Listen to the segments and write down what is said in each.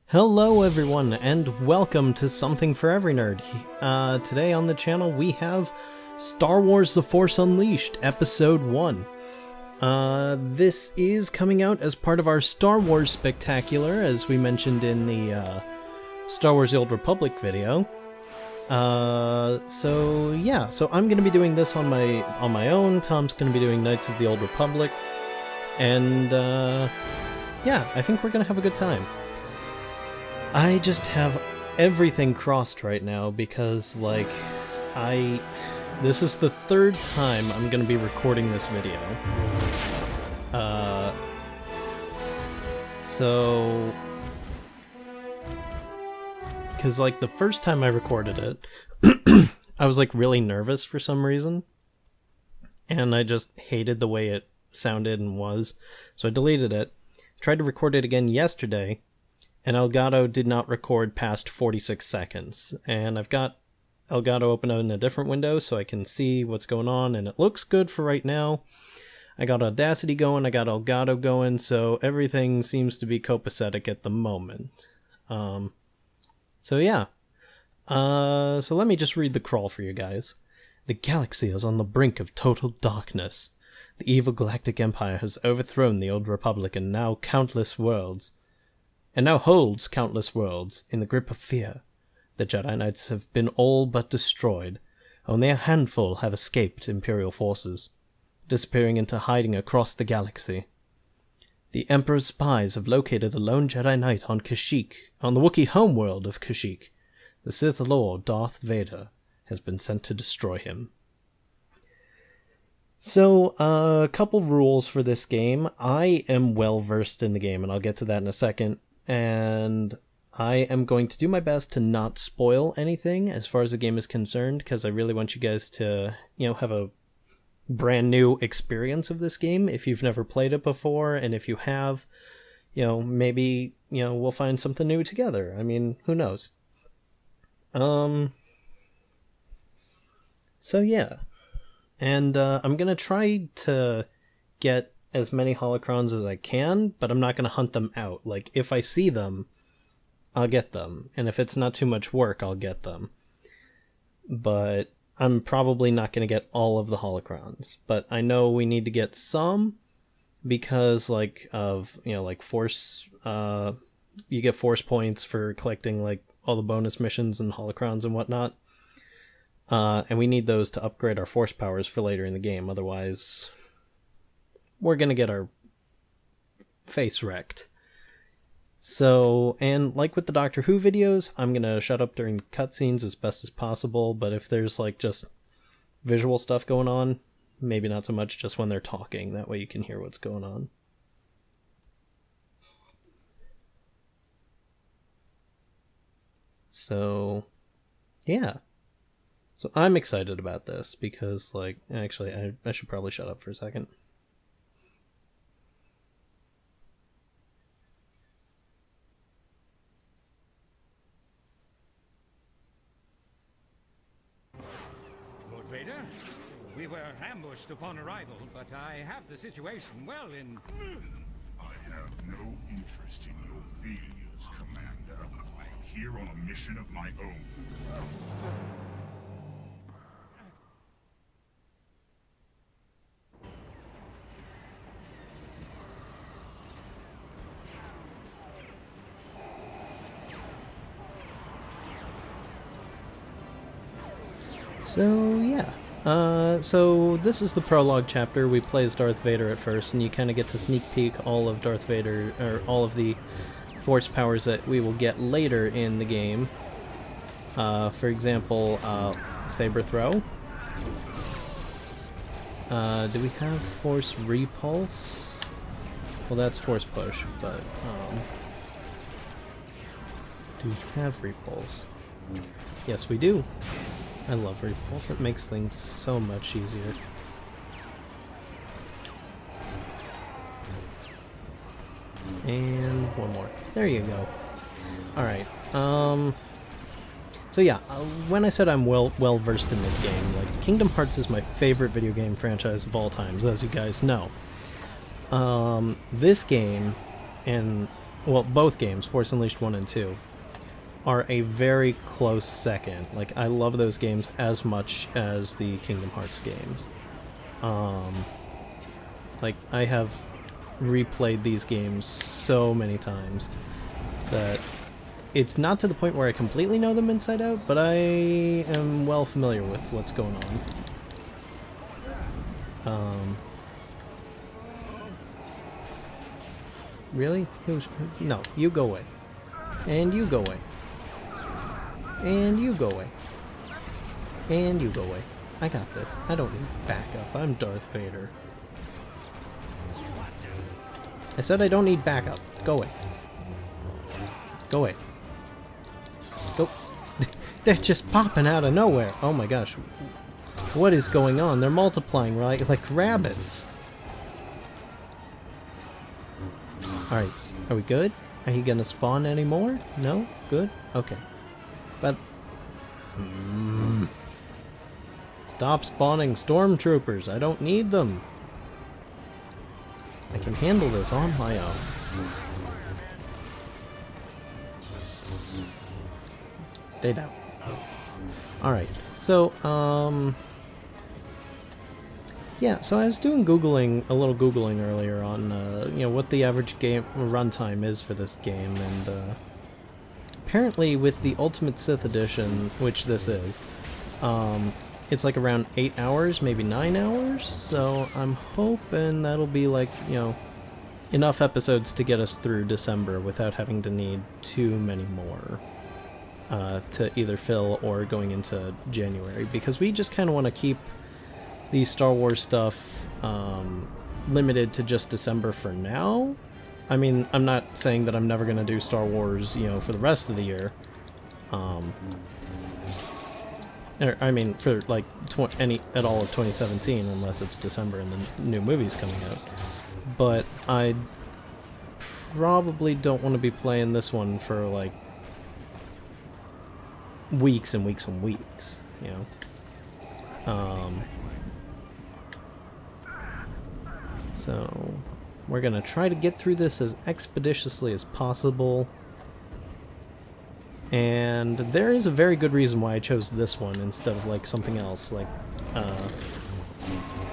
Hello everyone, and welcome to Something for Every Nerd. Today on the channel we have Star Wars The Force Unleashed, Episode 1. This is coming out as part of our Star Wars Spectacular, as we mentioned in the Star Wars The Old Republic video. So I'm going to be doing this on my own, Tom's going to be doing Knights of the Old Republic, and yeah, I think we're going to have a good time. I just have everything crossed right now because, like, this is the third time I'm gonna be recording this video. Because, like, the first time I recorded it, I was, like, really nervous for some reason, and I just hated the way it sounded and was, so I deleted it. Tried to record it again yesterday, and Elgato did not record past 46 seconds. And I've got Elgato open in a different window so I can see what's going on, and it looks good for right now. I got Audacity going, I got Elgato going, so everything seems to be copacetic at the moment. So yeah. So let me just read the crawl for you guys. The galaxy is on the brink of total darkness. The evil Galactic Empire has overthrown the Old Republic and now holds countless worlds in the grip of fear. The Jedi Knights have been all but destroyed. Only a handful have escaped Imperial forces, disappearing into hiding across the galaxy. The Emperor's spies have located the lone Jedi Knight on Kashyyyk, on the Wookiee homeworld of Kashyyyk. The Sith Lord, Darth Vader, has been sent to destroy him. So, a couple rules for this game. I am well versed in the game, and I'll get to that in a second. And I am going to do my best to not spoil anything as far as the game is concerned, because I really want you guys to, have a brand new experience of this game if you've never played it before, and if you have, maybe, we'll find something new together. I mean, who knows? So yeah. And I'm gonna try to get as many holocrons as I can, but I'm not going to hunt them out. Like, if I see them, I'll get them. And if it's not too much work, I'll get them. But I'm probably not going to get all of the holocrons. But I know we need to get some because, like, of, force, you get force points for collecting, like, all the bonus missions and holocrons and whatnot. And we need those to upgrade our force powers for later in the game. Otherwise, we're gonna get our face wrecked. So, and like with the Doctor Who videos, I'm gonna shut up during cutscenes as best as possible, but if there's, like, just visual stuff going on, maybe not so much just when they're talking. That way you can hear what's going on. So, yeah. So I'm excited about this because, like, actually, I should probably shut up for a second. Vader, we were ambushed upon arrival, but I have the situation well in... I have no interest in your failures, Commander. I am here on a mission of my own. So, yeah. So this is the prologue chapter. We play as Darth Vader at first, and you kind of get to sneak peek all of Darth Vader, or all of the force powers that we will get later in the game. For example, Saber Throw. Do we have Force Repulse? Well, that's Force Push, but do we have Repulse? Yes, we do. I love Repulse. It makes things so much easier. And one more. There you go. Alright, so yeah, when I said I'm well versed in this game, like, Kingdom Hearts is my favorite video game franchise of all times, as you guys know. This game, and, well, both games, Force Unleashed 1 and 2, are a very close second. Like, I love those games as much as the Kingdom Hearts games. Like, I have replayed these games so many times that it's not to the point where I completely know them inside out, but I am well familiar with what's going on. Really? No, you go away. And you go away. And you go away. And you go away. I got this. I don't need backup. I'm Darth Vader. I said I don't need backup. Go away. Go away. Go. They're just popping out of nowhere. Oh my gosh. What is going on? They're multiplying like rabbits. Alright. Are we good? Are you gonna spawn anymore? No? Good? Okay. But... Stop spawning stormtroopers. I don't need them. I can handle this on my own. Stay down. Alright, so, yeah, so I was doing a little Googling earlier on, you know, what the average game runtime is for this game, and, apparently with the Ultimate Sith Edition, which this is, it's like around 8 hours, maybe 9 hours, so I'm hoping that'll be like, you know, enough episodes to get us through December without having to need too many more to either fill or going into January, because we just kind of want to keep the Star Wars stuff limited to just December for now. I mean, I'm not saying that I'm never going to do Star Wars, you know, for the rest of the year. I mean, for like at all of 2017, unless it's December and the new movie's coming out. But I probably don't want to be playing this one for like weeks and weeks and weeks, you know. So we're gonna try to get through this as expeditiously as possible. And there is a very good reason why I chose this one instead of like something else, like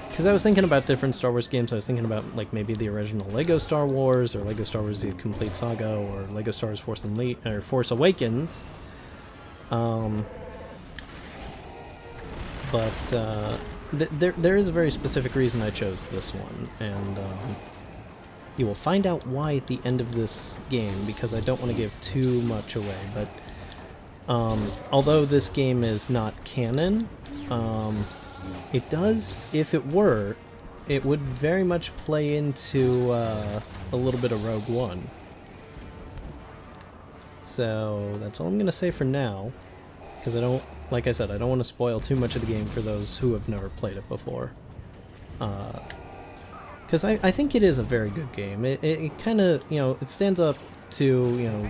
because I was thinking about different Star Wars games. I was thinking about like maybe the original Lego Star Wars, or Lego Star Wars: The Complete Saga, or Lego Star Wars Force Awakens. There is a very specific reason I chose this one, and you will find out why at the end of this game, because I don't want to give too much away. But although this game is not canon, it does, if it were, it would very much play into a little bit of Rogue One. So that's all I'm going to say for now, because I don't, like I said, I don't want to spoil too much of the game for those who have never played it before. Because I think it is a very good game. It kind of, you know, it stands up to, you know,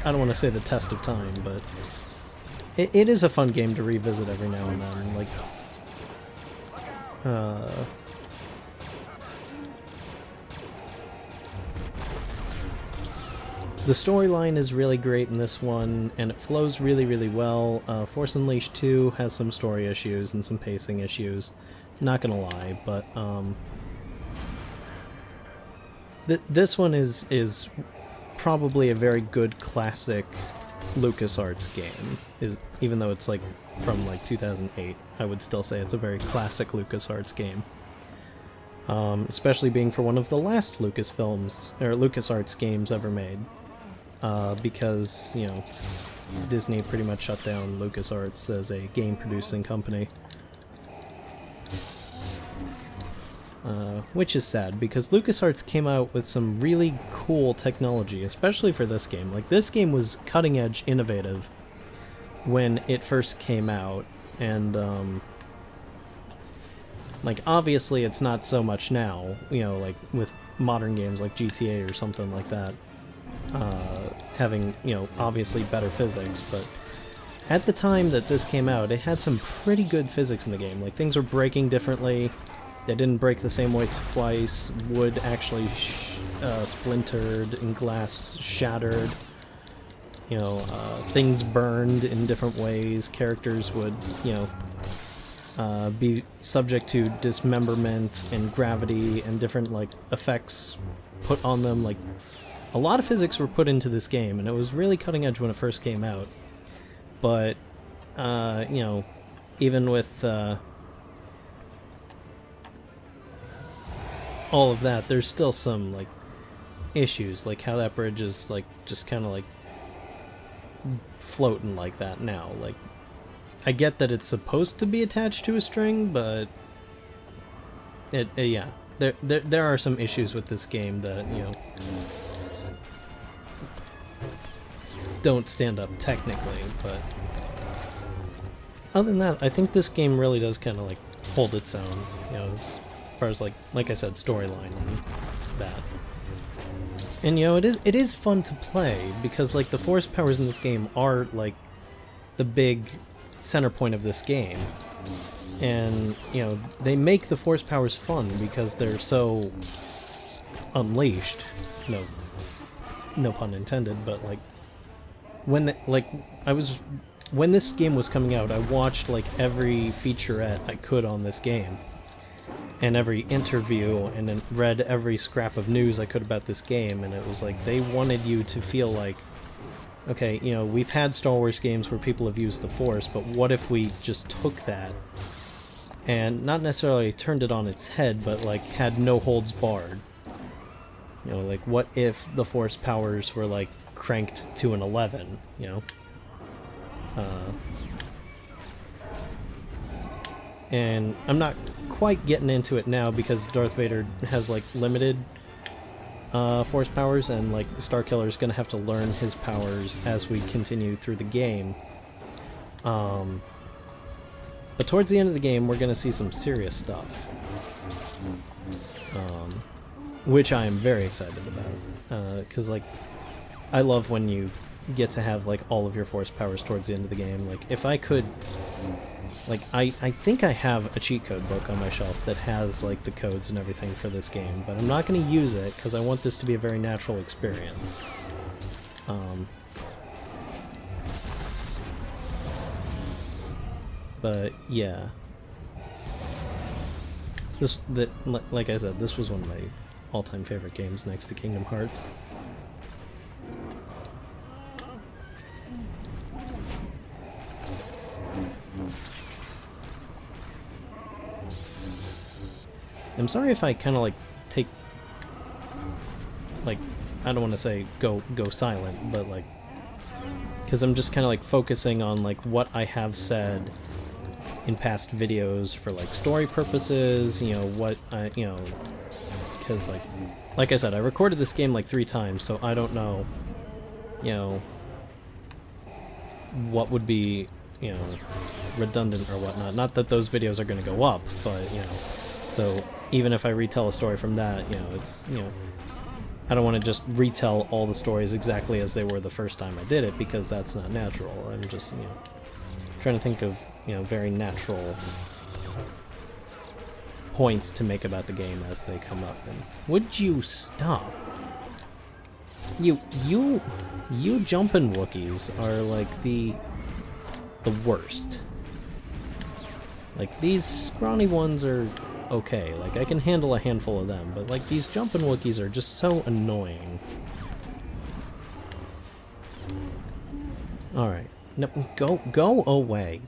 I don't want to say the test of time, but it is a fun game to revisit every now and then. Like, the storyline is really great in this one, and it flows really, really well. Force Unleashed 2 has some story issues and some pacing issues, not gonna lie, but this one is probably a very good classic LucasArts game. Even though it's like from like 2008, I would still say it's a very classic LucasArts game. Especially being for one of the last LucasArts games ever made. Because, you know, Disney pretty much shut down LucasArts as a game-producing company. Which is sad, because LucasArts came out with some really cool technology, especially for this game. Like, this game was cutting-edge innovative when it first came out, and, Like, obviously it's not so much now, you know, like with modern games like GTA or something like that, having, you know, obviously better physics, but at the time that this came out, it had some pretty good physics in the game. Like, things were breaking differently, they didn't break the same way twice, wood actually splintered and glass shattered, you know, things burned in different ways, characters would, you know, be subject to dismemberment and gravity and different, like, effects put on them. Like, a lot of physics were put into this game, and it was really cutting edge when it first came out. But, you know, even with all of that, there's still some, like, issues, like how that bridge is, like, just kind of, like, floating like that now. Like, I get that it's supposed to be attached to a string, but yeah, there are some issues with this game that, you know, don't stand up technically, but other than that, I think this game really does kind of, like, hold its own, you know, as far as, like I said, storyline and that. And, you know, it is fun to play, because, like, the force powers in this game are, like, the big center point of this game. And, you know, they make the force powers fun because they're so unleashed. No pun intended, but, like, when this game was coming out, I watched, like, every featurette I could on this game, and every interview, and then read every scrap of news I could about this game, and it was like they wanted you to feel like, okay, you know, we've had Star Wars games where people have used the Force, but what if we just took that and not necessarily turned it on its head, but, like, had no holds barred? You know, like, what if the Force powers were, like, cranked to an 11, you know? And I'm not quite getting into it now because Darth Vader has, like, limited force powers, and, like, Starkiller's gonna have to learn his powers as we continue through the game. But towards the end of the game, we're gonna see some serious stuff, which I am very excited about, because, like, I love when you get to have, like, all of your force powers towards the end of the game. Like, if I could, like, I think I have a cheat code book on my shelf that has, like, the codes and everything for this game, but I'm not going to use it because I want this to be a very natural experience. But yeah, like I said, this was one of my all-time favorite games next to Kingdom Hearts. I'm sorry if I kind of, like, take, like, I don't want to say go silent, but, like, because I'm just kind of, like, focusing on, like, what I have said in past videos for, like, story purposes, you know, what I, you know, because, like I said, I recorded this game, like, 3 times, so I don't know, you know, what would be, you know, redundant or whatnot. Not that those videos are going to go up, but, you know, so even if I retell a story from that, you know, it's, you know, I don't want to just retell all the stories exactly as they were the first time I did it, because that's not natural. I'm just, you know, trying to think of, you know, very natural points to make about the game as they come up. And would you stop? You jumping Wookiees are, like, the worst. Like, these scrawny ones are okay, like, I can handle a handful of them, but, like, these jumping Wookiees are just so annoying. Alright. No, go away.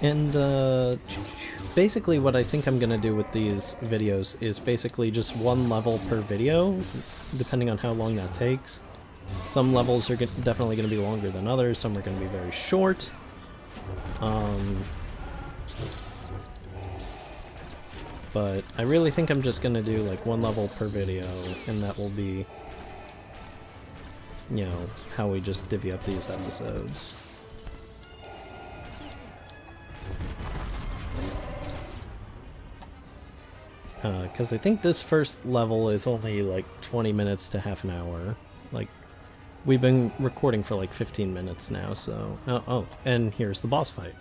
And, basically what I think I'm gonna do with these videos is basically just one level per video, depending on how long that takes. Some levels are definitely gonna be longer than others, some are gonna be very short. But I really think I'm just gonna do, like, one level per video, and that will be you know, how we just divvy up these episodes. Because I think this first level is only like 20 minutes to half an hour. Like, we've been recording for like 15 minutes now, so... Oh, and here's the boss fight.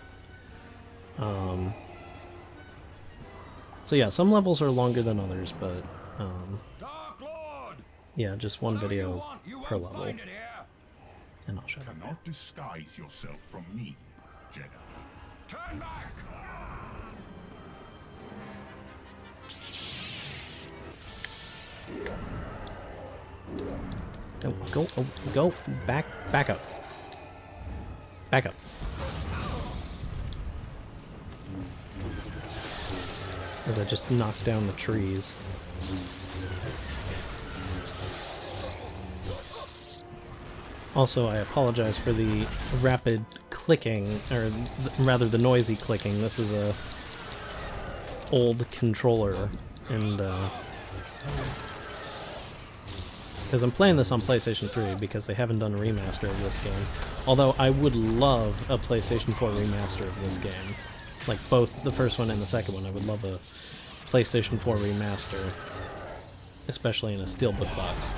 So yeah, some levels are longer than others, but... Dark Lord! yeah, just one Whatever you video want, you per won't level. find it here. And I'll shut up now. Cannot disguise yourself from me, Jedi. Turn back! Go, back up. Back up. As I just knocked down the trees. Also, I apologize for the rapid clicking, or rather the noisy clicking. This is a old controller, and because I'm playing this on PlayStation 3 because they haven't done a remaster of this game. Although I would love a PlayStation 4 remaster of this game. Like both the first one and the second one, I would love a PlayStation 4 remaster. Especially in a steelbook box.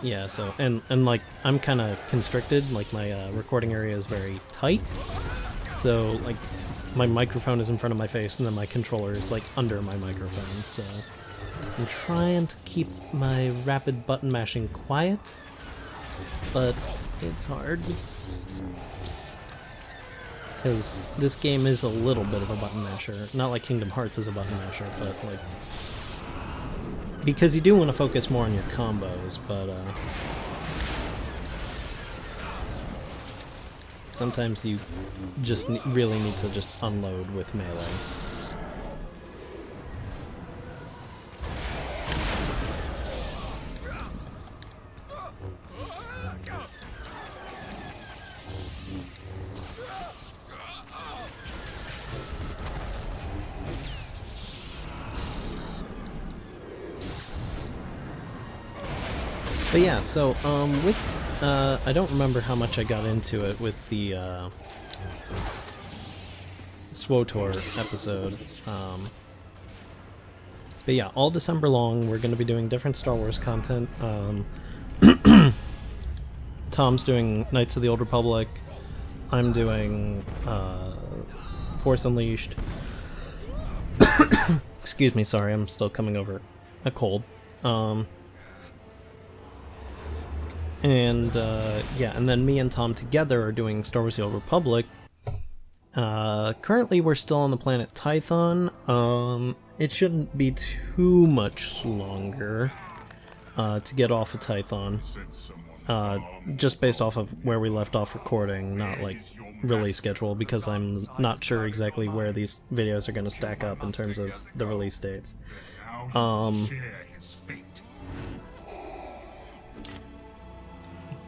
Yeah, so, and like, I'm kind of constricted, like, my recording area is very tight, so, like, my microphone is in front of my face, and then my controller is, like, under my microphone, so I'm trying to keep my rapid button mashing quiet, but it's hard. Because this game is a little bit of a button masher. Not like Kingdom Hearts is a button masher, but like... because you do want to focus more on your combos, but sometimes you just really need to just unload with melee. But yeah, so, with, I don't remember how much I got into it with the, SWOTOR episode, but yeah, all December long, we're gonna be doing different Star Wars content. Tom's doing Knights of the Old Republic, I'm doing, Force Unleashed. Excuse me, sorry, I'm still coming over a cold. And, yeah, and then me and Tom together are doing Star Wars The Old Republic. Currently we're still on the planet Tython. It shouldn't be too much longer, to get off of Tython. Just based off of where we left off recording, not, like, release schedule, because I'm not sure exactly where these videos are gonna stack up in terms of the release dates.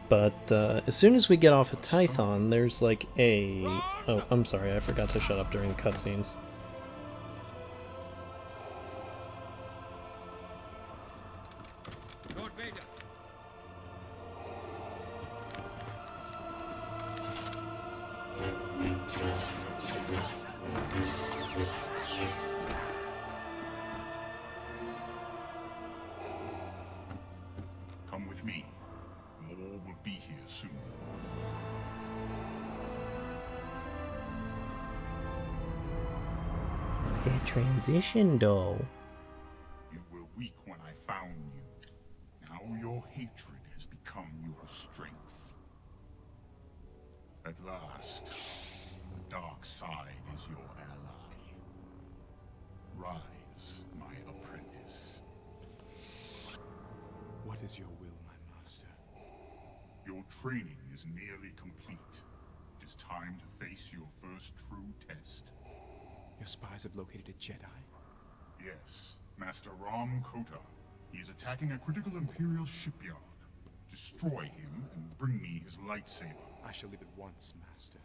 But as soon as we get off of Tython, there's like a... Oh, I'm sorry, I forgot to shut up during cutscenes. Lord Vader. Come with me. More will be here soon. The transition, though. You were weak when I found you. Now your hatred has become your strength. At last, the dark side is your ally. Rise, my apprentice. What is your will, my master? Your training is nearly complete. It is time to face your first true test. Your spies have located a Jedi? Yes, Master Ram Kota. He is attacking a critical Imperial shipyard. Destroy him and bring me his lightsaber. I shall leave at once, master.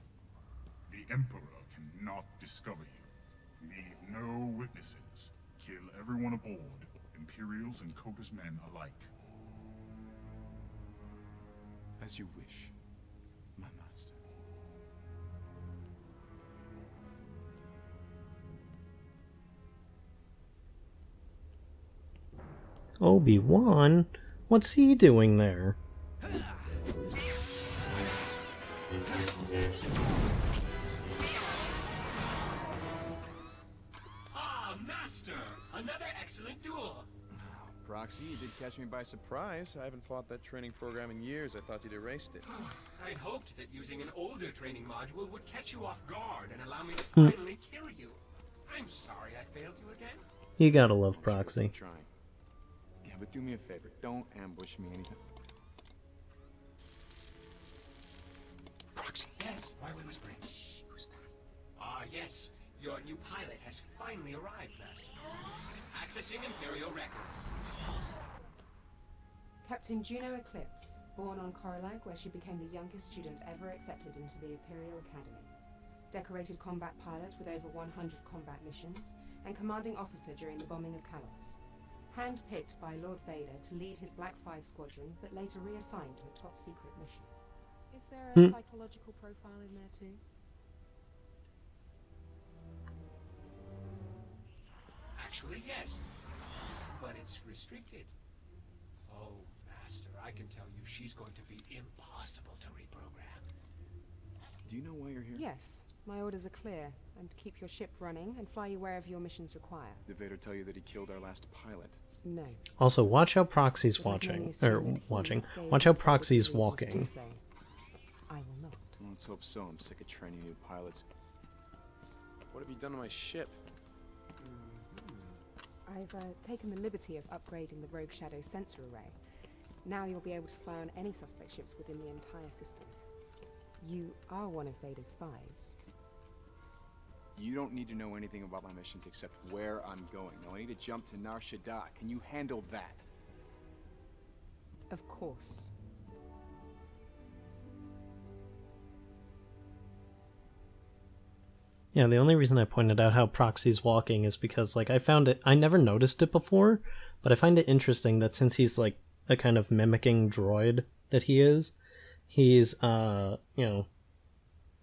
The Emperor cannot discover you. Leave no witnesses. Kill everyone aboard, Imperials and Kota's men alike. As you wish, my master. Obi-Wan? What's he doing there? Ah, Master! Another excellent duel! Proxy, you did catch me by surprise. I haven't fought that training program in years. I thought you'd erased it. I'd hoped that using an older training module would catch you off guard and allow me to finally kill you. I'm sorry I failed you again. You gotta love Proxy. I'm trying. Yeah, but do me a favor. Don't ambush me anything. Proxy. Yes, why are we whispering? Shh, who's that? Ah, yes. Your new pilot has finally arrived, Master. Accessing Imperial records. Captain Juno Eclipse, born on Coralag, where she became the youngest student ever accepted into the Imperial Academy. Decorated combat pilot with over 100 combat missions, and commanding officer during the bombing of Kalos. Hand-picked by Lord Vader to lead his Black 5 squadron, but later reassigned to a top-secret mission. Is there a psychological profile in there too? Actually, yes. But it's restricted. Oh, Master, I can tell you she's going to be impossible to reprogram. Do you know why you're here? Yes. My orders are clear, and keep your ship running and fly you wherever your missions require. Did Vader tell you that he killed our last pilot? No. Also, watch how Proxy's But I can only watching. assume Or that he watching. gave Watch how Vader Proxy's the reason to do walking. so. I will not. Well, let's hope so. I'm sick of training new pilots. What have you done to my ship? I've taken the liberty of upgrading the Rogue Shadow sensor array. Now you'll be able to spy on any suspect ships within the entire system. You are one of Vader's spies. You don't need to know anything about my missions except where I'm going. Now I need to jump to Nar Shaddaa. Can you handle that? Of course. Yeah, the only reason I pointed out how Proxy's walking is because, like, I never noticed it before, but I find it interesting that since he's, like, a kind of mimicking droid that he's,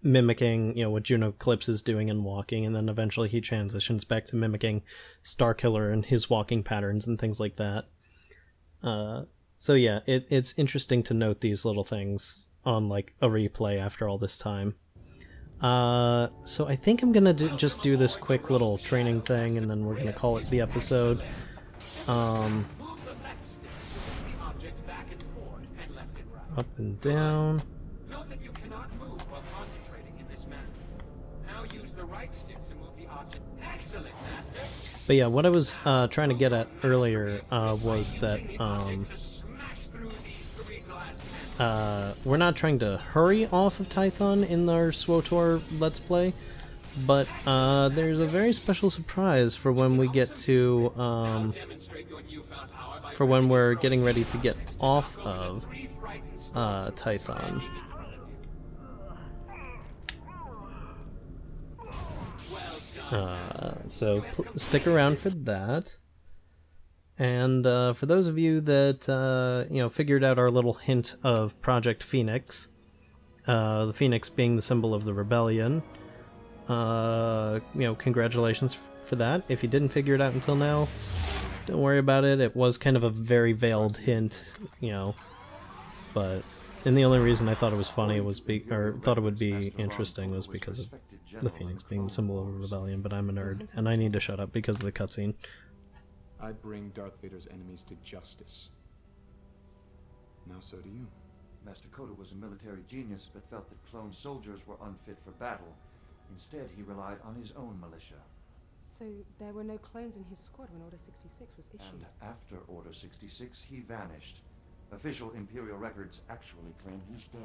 mimicking, what Juno Eclipse is doing and walking, and then eventually he transitions back to mimicking Starkiller and his walking patterns and things like that. So yeah, it's interesting to note these little things on, like, a replay after all this time. So I think I'm gonna just do this quick little training thing, and then we're gonna call it the episode. Up and down. Note that you cannot move while concentrating in this manner. Now use the right stick to move the object. Excellent, Master. But yeah, what I was trying to get at earlier was that we're not trying to hurry off of Tython in our SWTOR Let's Play, but there's a very special surprise for when we get to, for when we're getting ready to get off of Tython. So stick around for that. And for those of you that figured out our little hint of Project Phoenix, the Phoenix being the symbol of the rebellion, congratulations for that. If you didn't figure it out until now, don't worry about it. It was kind of a very veiled hint, and the only reason I thought it was funny was thought it would be interesting was because of the Phoenix being the symbol of a rebellion. But I'm a nerd, and I need to shut up because of the cutscene. I bring Darth Vader's enemies to justice. Now so do you. Master Kota was a military genius, but felt that clone soldiers were unfit for battle. Instead, he relied on his own militia. So there were no clones in his squad when Order 66 was issued? And after Order 66, he vanished. Official Imperial records actually claim he's dead.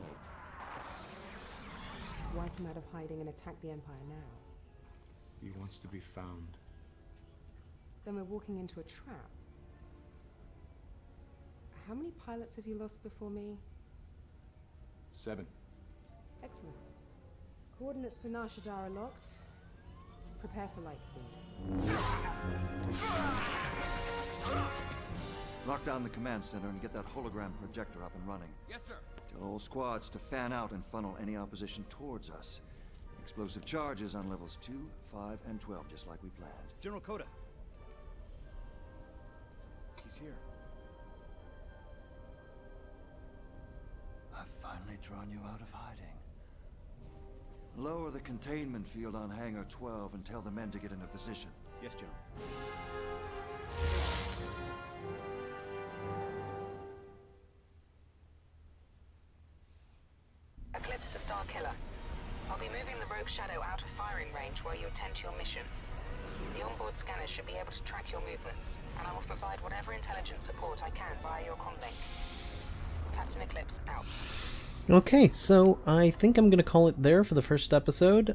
Wipe him out of hiding and attack the Empire now. He wants to be found. Then we're walking into a trap. How many pilots have you lost before me? 7. Excellent. Coordinates for Nar Shaddaa are locked. Prepare for light speed. Lock down the command center and get that hologram projector up and running. Yes, sir. Tell all squads to fan out and funnel any opposition towards us. Explosive charges on levels 2, 5, and 12, just like we planned. General Coda. He's here. I've finally drawn you out of hiding. Lower the containment field on Hangar 12 and tell the men to get into position. Yes, General. Eclipse to Star Killer. I'll be moving the Rogue Shadow out of firing range while you attend to your mission. The onboard scanners should be able to track your movements, and I will provide whatever intelligence support I can via your comlink. Captain Eclipse out. Okay, so I think I'm gonna call it there for the first episode.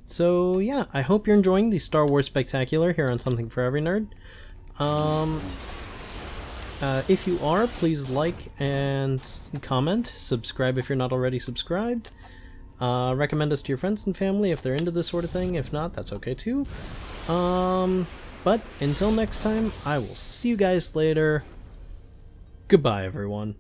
So yeah, I hope you're enjoying the Star Wars Spectacular here on Something for Every Nerd. If you are, please like and comment, subscribe if you're not already subscribed. Recommend us to your friends and family if they're into this sort of thing. If not, that's okay too. But until next time, I will see you guys later. Goodbye, everyone.